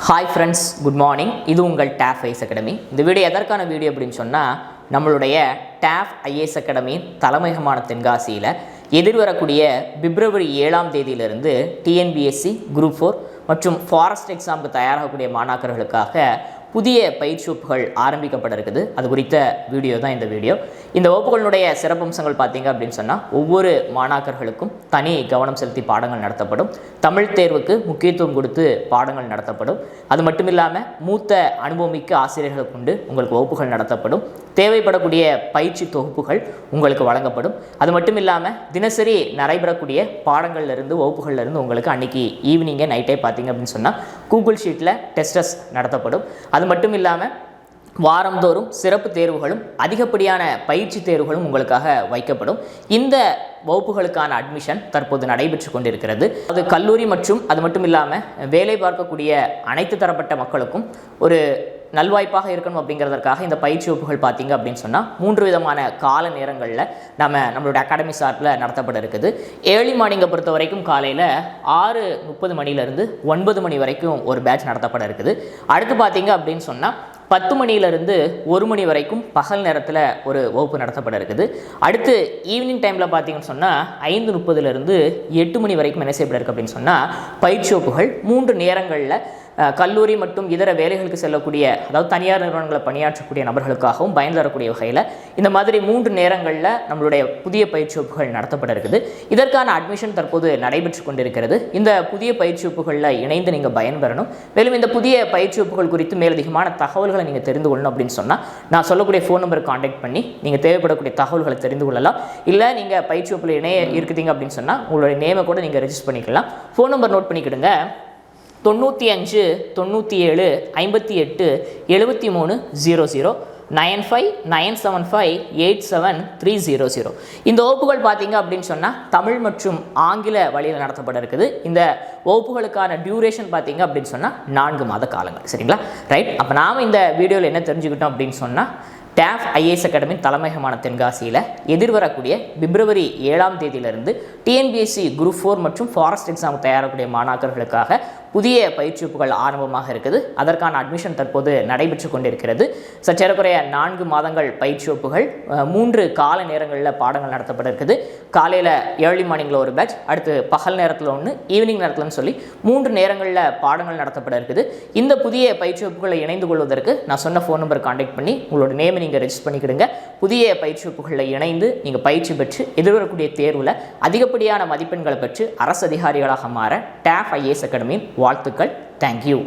Hi friends, good morning. இது உங்கள் டேஃப் IAS academy. இந்த வீடியோ எதற்கான வீடியோ அப்படின்னு சொன்னால், நம்மளுடைய டேஃப் ஐஏஎஸ் அகாடமியின் தலைமையகமான தென்காசியில் எதிர்வரக்கூடிய பிப்ரவரி 7ஆம் தேதியிலிருந்து டிஎன்பிஎஸ்சி குரூப் 4 மற்றும் ஃபாரஸ்ட் எக்ஸாமுக்கு தயாராகக்கூடிய மாணாக்கர்களுக்காக புதிய பயிற்சி வகுப்புகள் ஆரம்பிக்கப்பட இருக்குது. அது குறித்த வீடியோ தான் இந்த வீடியோ. இந்த வகுப்புகளுடைய சிறப்பம்சங்கள் பார்த்தீங்க அப்படின்னு சொன்னால், ஒவ்வொரு மாணாக்கர்களுக்கும் தனி கவனம் செலுத்தி பாடங்கள் நடத்தப்படும். தமிழ் தேர்வுக்கு முக்கியத்துவம் கொடுத்து பாடங்கள் நடத்தப்படும். அது மட்டும் இல்லாமல் மூத்த அனுபவமிக்க ஆசிரியர்களை கொண்டு உங்களுக்கு வகுப்புகள் நடத்தப்படும். தேவைப்படக்கூடிய பயிற்சி தொகுப்புகள் உங்களுக்கு வழங்கப்படும். அது மட்டும் இல்லாமல் தினசரி நடைபெறக்கூடிய பாடங்கள்லேருந்து வகுப்புகள்லேருந்து உங்களுக்கு அன்றைக்கி ஈவினிங்கே நைட்டே பார்த்தீங்க அப்படின்னு சொன்னால் கூகுள் ஷீட்டில் டெஸ்டஸ் நடத்தப்படும். அது மட்டும் இல்லாமல் வாரந்தோறும் சிறப்பு தேர்வுகளும் அதிகப்படியான பயிற்சி தேர்வுகளும் உங்களுக்காக வைக்கப்படும். இந்த வகுப்புகளுக்கான அட்மிஷன் தற்போது நடைபெற்று கொண்டிருக்கிறது. அது கல்லூரி மற்றும் அது மட்டும் இல்லாமல் வேலை பார்க்கக்கூடிய அனைத்து தரப்பட்ட மக்களுக்கும் ஒரு நல்வாய்ப்பாக இருக்கணும் அப்படிங்கிறதற்காக இந்த பயிற்சி வகுப்புகள் பார்த்தீங்க அப்படின்னு சொன்னால் 3 விதமான கால நேரங்களில் நம்மளுடைய அகாடமி சார்பில் நடத்தப்பட இருக்குது. ஏர்லி மார்னிங்கை பொறுத்த வரைக்கும் காலையில் 6:30 மணிலேருந்து 9 மணி வரைக்கும் ஒரு பேட்ச் நடத்தப்பட இருக்குது. அடுத்து பார்த்தீங்க அப்படின்னு சொன்னால் 10 மணியிலிருந்து 1 மணி வரைக்கும் பகல் நேரத்தில் ஒரு வகுப்பு நடத்தப்பட இருக்குது. அடுத்து ஈவினிங் டைமில் பார்த்தீங்கன்னு சொன்னால் 5:30லேருந்து 8 மணி வரைக்கும் என்ன செய்யப்பட இருக்குது அப்படின்னு சொன்னால் பயிற்சி வகுப்புகள் 3 நேரங்களில் கல்லூரி மற்றும் இதர வேலைகளுக்கு செல்லக்கூடிய, அதாவது தனியார் நிறுவனங்களை பணியாற்றக்கூடிய நபர்களுக்காகவும் பயன் தரக்கூடிய வகையில் இந்த மாதிரி 3 நேரங்களில் நம்மளுடைய புதிய பயிற்சி வகுப்புகள் நடத்தப்பட இருக்குது. இதற்கான அட்மிஷன் தற்போது நடைபெற்று கொண்டிருக்கிறது. இந்த புதிய பயிற்சி வகுப்புகளில் இணைந்து நீங்கள் பயன்பெறணும். மேலும் இந்த புதிய பயிற்சி வகுப்புகள் குறித்து மேலதிகமான தகவல்களை நீங்கள் தெரிந்து கொள்ளணும் அப்படின்னு சொன்னால் நான் சொல்லக்கூடிய ஃபோன் நம்பருக்கு கான்டாக்ட் பண்ணி நீங்கள் தேவைப்படக்கூடிய தகவல்களை தெரிந்து கொள்ளலாம். இல்லை நீங்கள் பயிற்சி வகுப்பில் இணைய இருக்குதுங்க அப்படின்னு சொன்னால் உங்களுடைய நேமை கூட நீங்கள் ரெஜிஸ்டர் பண்ணிக்கலாம். ஃபோன் நம்பர் நோட் பண்ணிக்கிடுங்க: 95 97 58 73 00 95 975 87 300. இந்த வகுப்புகள் பார்த்தீங்க அப்படின்னு சொன்னால் தமிழ் மற்றும் ஆங்கில வழியில் நடத்தப்பட இருக்குது. இந்த வகுப்புகளுக்கான டியூரேஷன் பார்த்தீங்க அப்படின்னு சொன்னால் 4 மாத காலங்கள். சரிங்களா? ரைட். அப்போ நாம் இந்த வீடியோவில் என்ன தெரிஞ்சுக்கிட்டோம் அப்படின்னு சொன்னால், டேஃப் ஐஏஎஸ் அகாடமி தலைமையகமான தென்காசியில் எதிர்வரக்கூடிய பிப்ரவரி 7ஆம் தேதியிலிருந்து டிஎன்பிஎஸ்சி குரூப் 4 மற்றும் ஃபாரஸ்ட் எக்ஸாமுக்கு தயாராகக்கூடிய மாணாக்கர்களுக்காக புதிய பயிற்சி வகுப்புகள் ஆரம்பமாக இருக்குது. அதற்கான அட்மிஷன் தற்போது நடைபெற்று கொண்டிருக்கிறது. சற்றேறக்குறைய 4 மாதங்கள் பயிற்சி வகுப்புகள் 3 கால நேரங்களில் பாடங்கள் நடத்தப்பட இருக்குது. காலையில் ஏர்லி மார்னிங்கில் ஒரு பேட்ச், அடுத்து பகல் நேரத்தில் ஒன்று, ஈவினிங் நேரத்தில்னு சொல்லி 3 நேரங்களில் பாடங்கள் நடத்தப்பட இருக்குது. இந்த புதிய பயிற்சி வகுப்புகளை இணைந்து கொள்வதற்கு நான் சொன்ன ஃபோன் நம்பர் கான்டாக்ட் பண்ணி உங்களோட நேமை நீங்கள் ரெஜிஸ்டர் பண்ணிக்கிடுங்க. புதிய பயிற்சி வகுப்புகளில் இணைந்து நீங்கள் பயிற்சி பெற்று எதிர்வரக்கூடிய தேர்வில் அதிகப்படியான மதிப்பெண்களை பெற்று அரசு அதிகாரிகளாக மாற டேஃப் ஐஏஎஸ் அகாடமியின் வாழ்த்துக்கள். தேங்க்யூ.